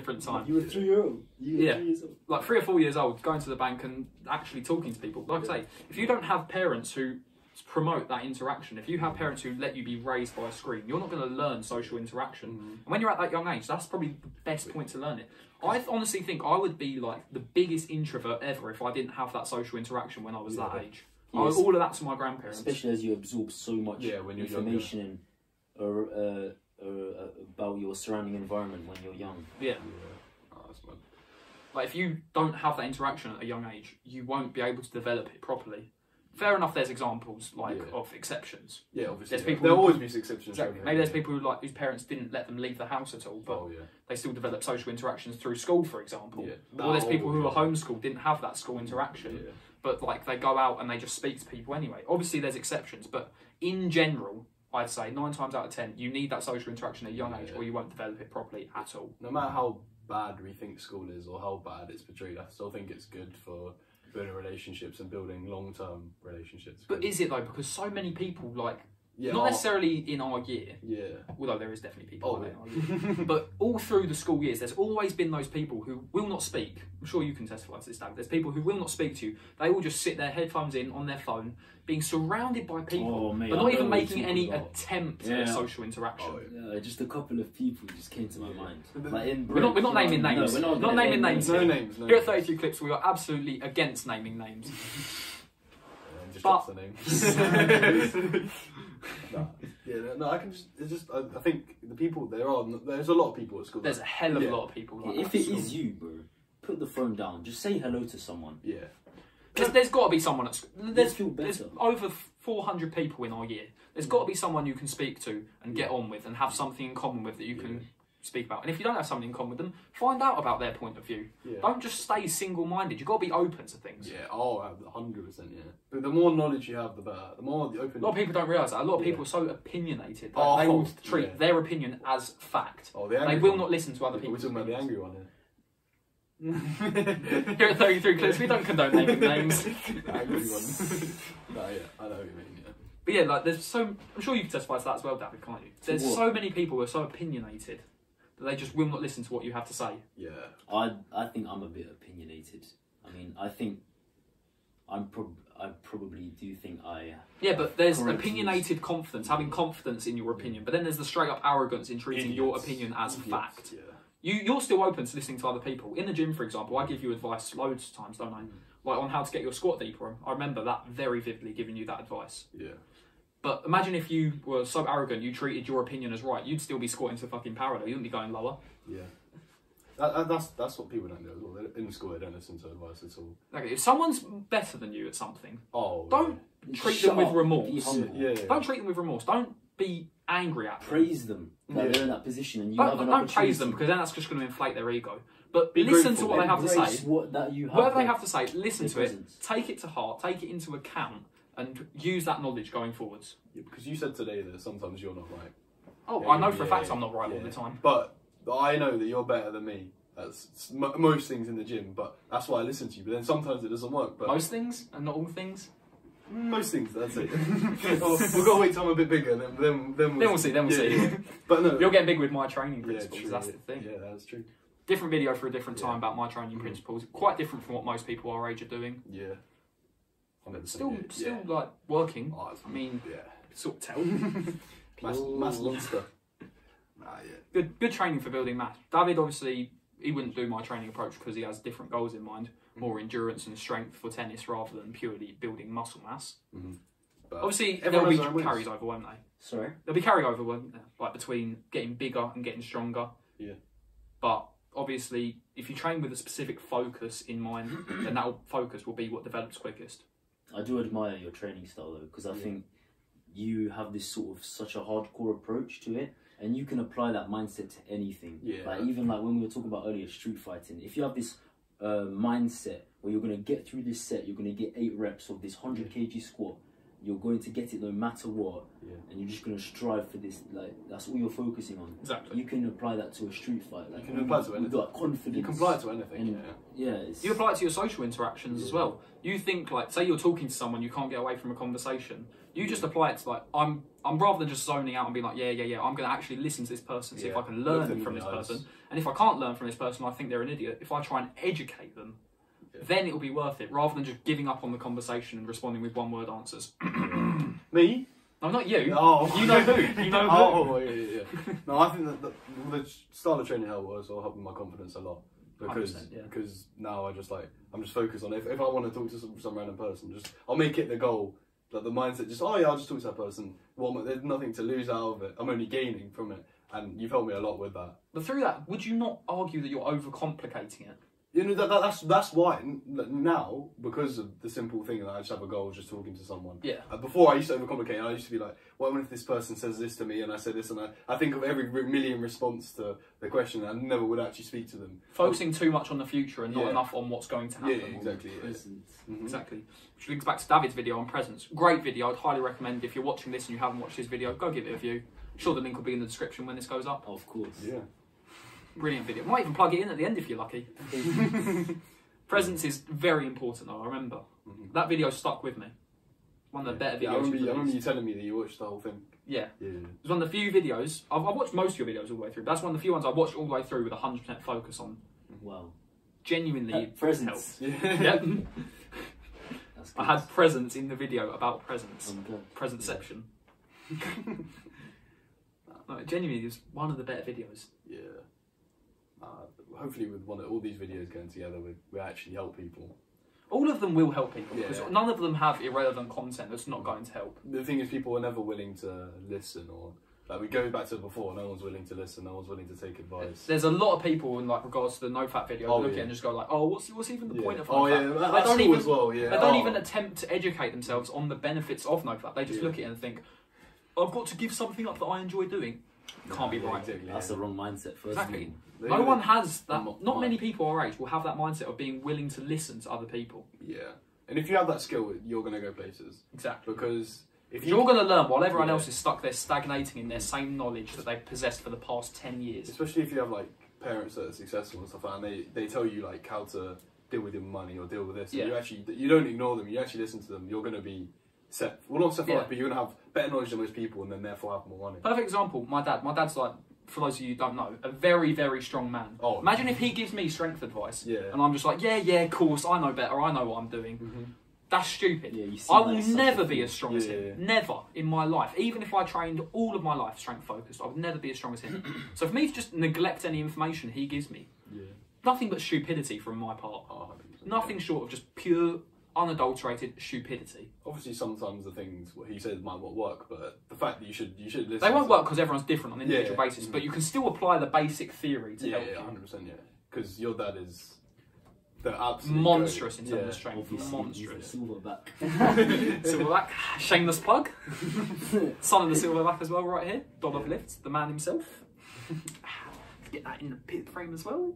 different time. You were 3 years old. You were 3 years old. Like 3 or 4 years old, going to the bank and actually talking to people. Like I say, if you don't have parents who promote that interaction, if you have parents who let you be raised by a screen, you're not going to learn social interaction. And when you're at that young age, that's probably the best point to learn it. I honestly think I would be like the biggest introvert ever if I didn't have that social interaction when I was that age. I owe all of that to my grandparents. Especially as you absorb so much information about your surrounding environment when you're young. Yeah. Oh, that's mad. Like if you don't have that interaction at a young age, you won't be able to develop it properly. Fair enough, there's examples of exceptions. Yeah, obviously. There's people there'll always be exceptions. Exactly. Maybe there's people who whose parents didn't let them leave the house at all, but they still develop social interactions through school, for example. Yeah. Or there's people who are homeschooled, didn't have that school interaction, but like they go out and they just speak to people anyway. Obviously, there's exceptions, but in general, I'd say 9 times out of 10, you need that social interaction at a young age, or you won't develop it properly at all. No matter how bad we think school is or how bad it's portrayed, I still think it's good for building relationships and building long-term relationships. But is it though? Because so many people, like, not necessarily in our year, although there is definitely people in our year, but all through the school years, there's always been those people who will not speak. I'm sure you can testify to this, David. There's people who will not speak to you. They will just sit their headphones in on their phone, being surrounded by people, but not even making any attempt at social interaction. Just a couple of people just came to my mind. Like we're not naming names. No, we're not naming names. No names. Here at 33 Clips, we are absolutely against naming names. Just drop the name. I can just. It's just. I think the people there's a lot of people at school. There's a hell of a lot of people. Like if it is you, bro, put the phone down. Just say hello to someone. Yeah. There's got to be someone at school. There's over 400 people in our year. There's got to be someone you can speak to and get on with and have something in common with that you can speak about. And if you don't have something in common with them, find out about their point of view. Don't just stay single-minded. You've got to be open to things. Yeah, 100%, But the more knowledge you have, the better. The more the open... A lot of people don't realise that. A lot of people are so opinionated that they will treat their opinion as fact. They will not listen to other people. We're talking about the angry one here. Here at 33 Clips, we don't condone naming names. Angry one. No, I know what you mean, But yeah, like there's so... I'm sure you can testify to that as well, David, can't you? There's so many people who are so opinionated that they just will not listen to what you have to say. Yeah. I think I'm a bit opinionated. I mean, I think I probably do think I... Yeah, but there's opinionated confidence, having confidence in your opinion, but then there's the straight up arrogance in treating your opinion as fact. Yeah. You're still open to listening to other people. In the gym, for example, I give you advice loads of times, don't I? Like on how to get your squat deeper. I remember that very vividly, giving you that advice. Yeah. But imagine if you were so arrogant, you treated your opinion as right, you'd still be squatting to fucking parallel. You wouldn't be going lower. Yeah. That's what people don't do as well. In school, they don't listen to advice at all. Okay, if someone's better than you at something, don't treat them with remorse. Don't treat them with remorse. Don't be angry at them. Praise them that they're in that position, and you don't praise them because then that's just going to inflate their ego. But listen to what they have to say. Whatever they have to say, listen to it. Take it to heart. Take it into account. And use that knowledge going forwards. Yeah, because you said today that sometimes you're not right. Oh, I know for a fact I'm not right all the time. But I know that you're better than me at most things in the gym, but that's why I listen to you. But then sometimes it doesn't work. But most things and not all things? Most things, that's it. We've got to wait till I'm a bit bigger, then we'll see. But no, you're getting big with my training principles, true, that's the thing. Yeah, that's true. Different video for a different time about my training principles. Quite different from what most people our age are doing. Yeah. Still like working. I mean, sort of tell. Mass monster. Good training for building mass. David, obviously, he wouldn't do my training approach because he has different goals in mind. More endurance and strength for tennis rather than purely building muscle mass. Obviously, there'll be carries over, won't they? Sorry? There'll be carryover, won't there? Like between getting bigger and getting stronger. Yeah. But obviously, if you train with a specific focus in mind, then that focus will be what develops quickest. I do admire your training style though, because I think you have this sort of such a hardcore approach to it, and you can apply that mindset to anything. Yeah. Like even like when we were talking about earlier, street fighting. If you have this mindset where you're gonna get through this set, you're gonna get 8 reps of this 100 kg squat, you're going to get it no matter what, and you're just going to strive for this. Like that's all you're focusing on. Exactly. You can apply that to a street fight. Like, you can apply to anything. You've got confidence. You can apply it to anything. You apply it to your social interactions as well. You think like, say you're talking to someone, you can't get away from a conversation. You just apply it to like, I'm rather than just zoning out and being like, I'm going to actually listen to this person, see if I can learn from this person. And if I can't learn from this person, I think they're an idiot. If I try and educate them, then it'll be worth it, rather than just giving up on the conversation and responding with one-word answers. Me? No, not you. Oh. You know who. You know who. Oh, yeah. No, I think that the style of training helped with my confidence a lot. Because now I'm just focused on it. If I want to talk to some random person, I'll make it the goal. Like the mindset, I'll just talk to that person. Well, there's nothing to lose out of it. I'm only gaining from it, and you've helped me a lot with that. But through that, would you not argue that you're overcomplicating it? You know that's why now, because of the simple thing that I just have a goal of just talking to someone. Yeah. Before I used to overcomplicate it. I used to be like, what if this person says this to me and I say this, and I think of every million response to the question and I never would actually speak to them. Focusing too much on the future and not enough on what's going to happen. Yeah, exactly. Exactly. Which links back to David's video on presence. Great video. I'd highly recommend, if you're watching this and you haven't watched his video, go give it a view. I'm sure the link will be in the description when this goes up. Of course. Yeah. Brilliant video. Might even plug it in at the end if you're lucky. Presence is very important though, I remember. That video stuck with me. One of the better videos. I remember you telling me that you watched the whole thing. Yeah. It was one of the few videos, I've watched most of your videos all the way through, but that's one of the few ones I watched all the way through with 100% focus on. Wow. Genuinely presence. Yep. I had presence in the video about presence. Presentception. No, genuinely, it was one of the better videos. Yeah. Hopefully with all these videos going together, we actually help people. All of them will help people, because none of them have irrelevant content that's not going to help. The thing is, people are never willing to listen, or like we go back to before, no one's willing to listen, no one's willing to take advice. There's a lot of people in like regards to the no fat video look at it and just go like, oh, what's even the point of no fat? That's cool as well. Yeah. They don't even attempt to educate themselves on the benefits of no fat. They just look at it and think, I've got to give something up that I enjoy doing. Can't be right. Exactly, that's the wrong mindset. Exactly. No one has that. Not many people our age will have that mindset of being willing to listen to other people. Yeah, and if you have that skill, you're going to go places. Exactly. Because if you're going to learn while everyone else is stuck there stagnating in their same knowledge that they've possessed for the past 10 years. Especially if you have like parents that are successful and stuff like that, and they tell you like how to deal with your money or deal with this. And you don't ignore them. You actually listen to them. You're going to be set. Well, not set for life, but you're going to have better knowledge than most people, and then therefore have more money. Perfect example. My dad. My dad's like, for those of you who don't know, a very, very strong man. Oh, imagine if he gives me strength advice, and I'm just like, of course, I know better, I know what I'm doing. That's stupid. I will never be as strong as him. Never in my life. Even if I trained all of my life strength focused, I would never be as strong as him. So for me to just neglect any information he gives me, nothing but stupidity from my part. Nothing short of just pure, unadulterated stupidity. Obviously, sometimes the things what he says might not work, but the fact that you should listen. They won't work because everyone's different on an individual basis, but you can still apply the basic theory to help you. 100%. Yeah, because your dad is the absolute monstrous in terms of strength. Monstrous. Silverback. Silverback. Shameless plug. Son of the Silverback as well, right here. God of Lifts, the man himself. Get that in the pit frame as well.